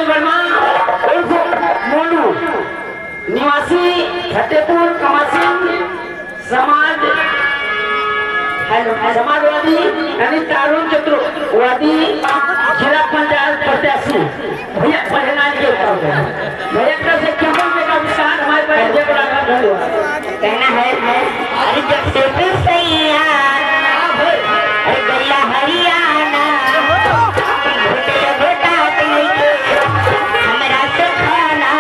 मनोज वर्मा उर्फ मोनू निवासी फतेहपुर कमासिन समाजवादी यानी तारुण चतुर्वेदी जिला पंचायत प्रत्याशी भैया पढ़ना के भैया का से केवल का विस्तार हमारे पास ये बड़ा कहना है अरे जब से फिर सैया अरे गल्ला हरियाणा बेटा हमरा से खाना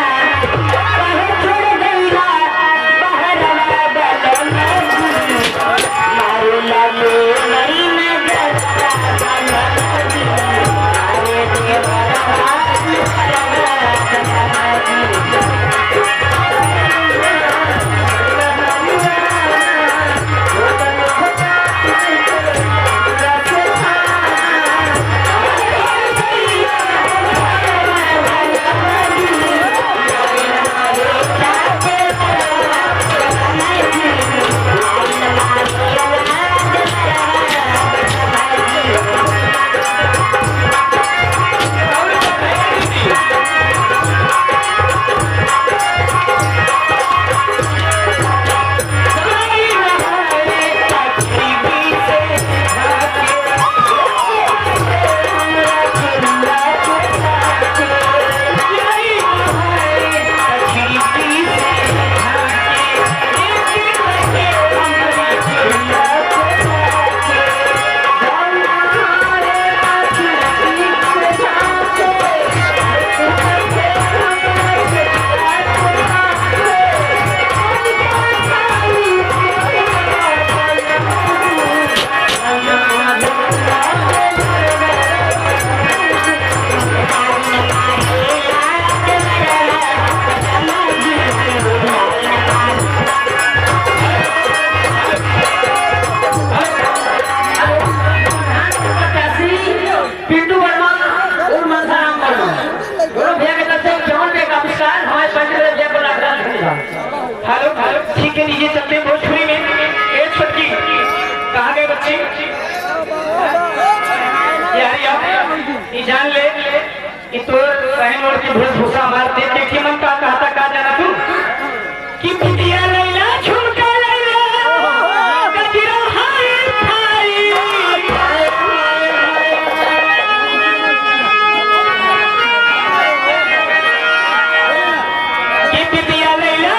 कहे छोड़ गईला बाहर मारू लागे मरी नजर ठीक है लीजिए चलते भोजपुरी में एक सब्जी कहाँ गए बच्चे ये जान ले कि तो बहन और की वेशभूषा मारते देख के मन का कहता कहा जाना तू कि बिटिया लैला झुमका लैला गजरा हाय हाय कि बिटिया लैला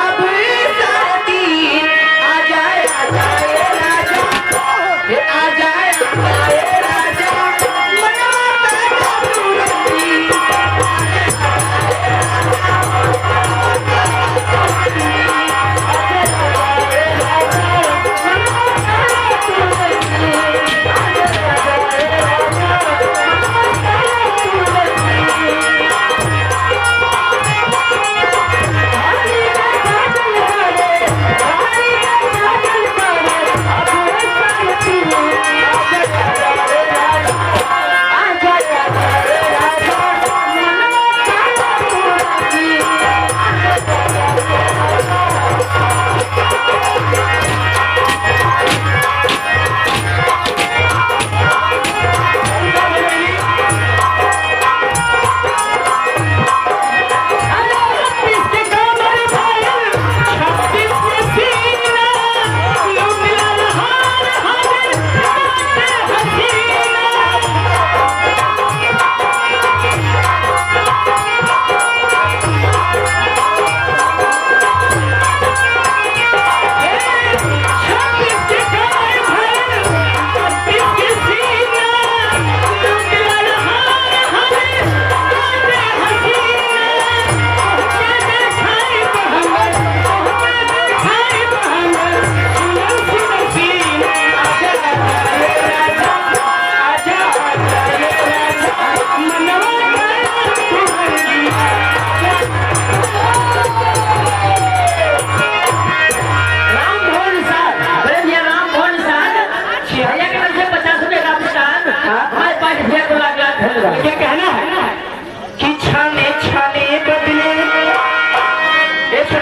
अब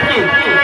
की